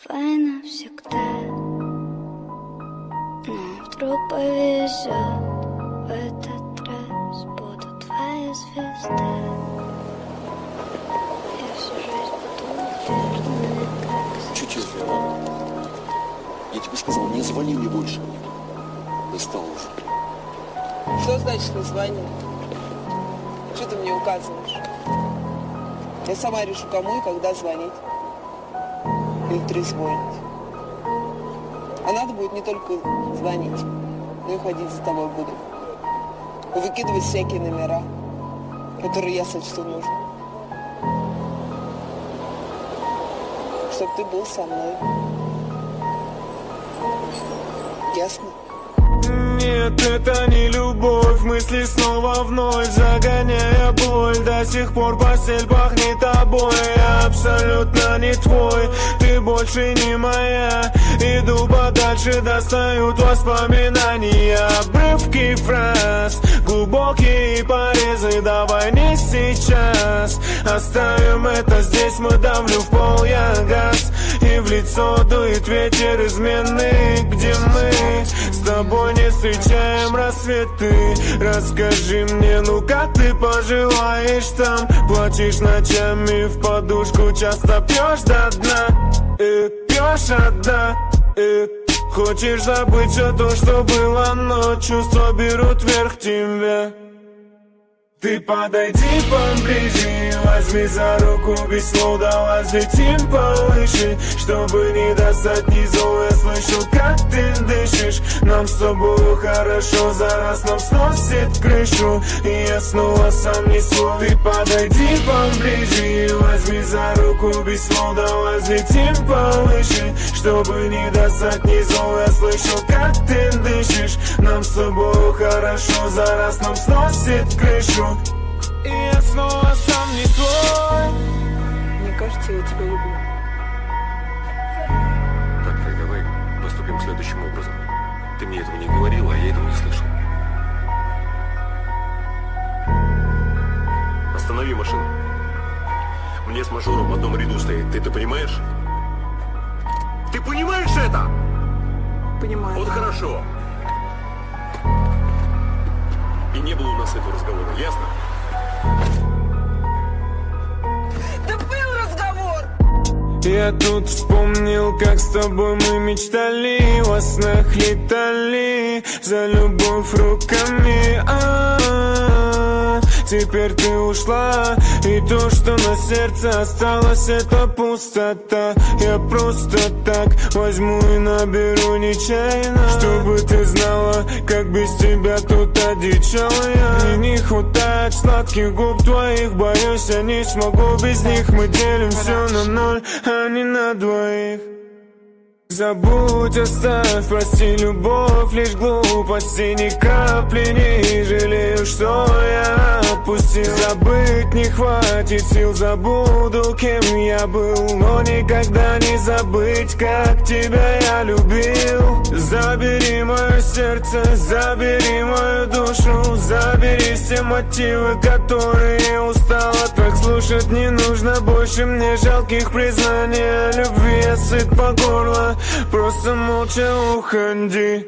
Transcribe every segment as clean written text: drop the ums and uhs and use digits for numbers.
твои навсегда. Но вдруг повезет, в этот раз буду твоя звезда. Я всю жизнь буду верной, как Чуть-чуть. Я тебе сказал, не звони мне больше. Достал уже. Что значит не звони? Что ты мне указываешь? Я сама решу, кому и когда звонить. Или трезвонить. А надо будет не только звонить, но и ходить за тобой буду. И выкидывать всякие номера, которые я сочту нужным. Чтоб ты был со мной. Ясно? Нет, это не любовь, мысли снова вновь загоняя боль. До сих пор постель пахнет тобой, я абсолютно не твой. Ты больше не моя, иду подальше, достают воспоминания. Обрывки фраз, глубокие порезы, давай не сейчас. Оставим это здесь, мы давлю в пол я газ. И в лицо дует ветер измены, где мы с тобой не встречаем рассветы. Расскажи мне, ну как ты поживаешь там? Плачешь ночами в подушку, часто пьешь до дна, пьешь одна, хочешь забыть все то, что было, но чувства берут вверх тебя. Ты подойди поближе, возьми за руку без слов, да взлетим повыше. Чтобы не достать низу, я слышу, как ты дышишь. Нам с тобой хорошо, за раз нам сносит крышу. И я снова сам не свой. Ты подойди поближе, возьми за руку без слов, да взлетим повыше. Чтобы не достать низу, я слышу, как ты дышишь. Нам с тобой хорошо, за раз нам сносит крышу. И я снова сам не свой. Мне кажется, я тебя люблю. Так, давай поступим следующим образом. Ты мне этого не говорила, а я этого не слышал. Останови машину. Мне с мажором в одном ряду стоит. Ты это понимаешь? Ты понимаешь это? Понимаю. Вот хорошо. И не было у нас этого разговора, ясно? Да был разговор! Я тут вспомнил, как с тобой мы мечтали, во снах летали за любовь руками. Теперь ты ушла, и то, что на сердце осталось, это пустота. Я просто так возьму и наберу нечаянно, чтобы ты знала, как без тебя тут одичал я. Мне не хватает сладких губ твоих, боюсь, я не смогу без них. Мы делим все на ноль, а не на двоих. Забудь, оставь, прости, любовь, лишь глупости, ни капли не жалею, что я отпустил. Забыть не хватит сил, забуду, кем я был, но никогда не забыть, как тебя я любил. Забери мое сердце, забери мою душу, забери все мотивы, которые устал от так слушать. Не нужно больше мне жалких признаний о любви, я сыт по горло. Просто молча уходи.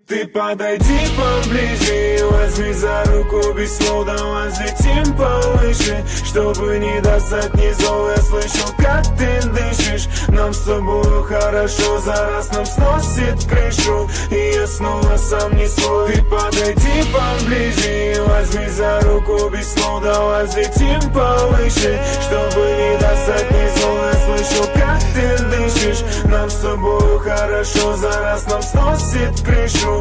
Ты подойди поближе, возьми за руку без слов, да взлетим повыше. Чтобы не достать низов, я слышу, как ты дышишь. Нам с тобой хорошо, за раз нам сносит крышу. И я снова сам не свой. Ты подойди поближе, возьми за руку без слов, да взлетим повыше. Чтобы не достать низов, я слышу, как ты дышишь. Нам с тобой хорошо, за раз нам сносит крышу.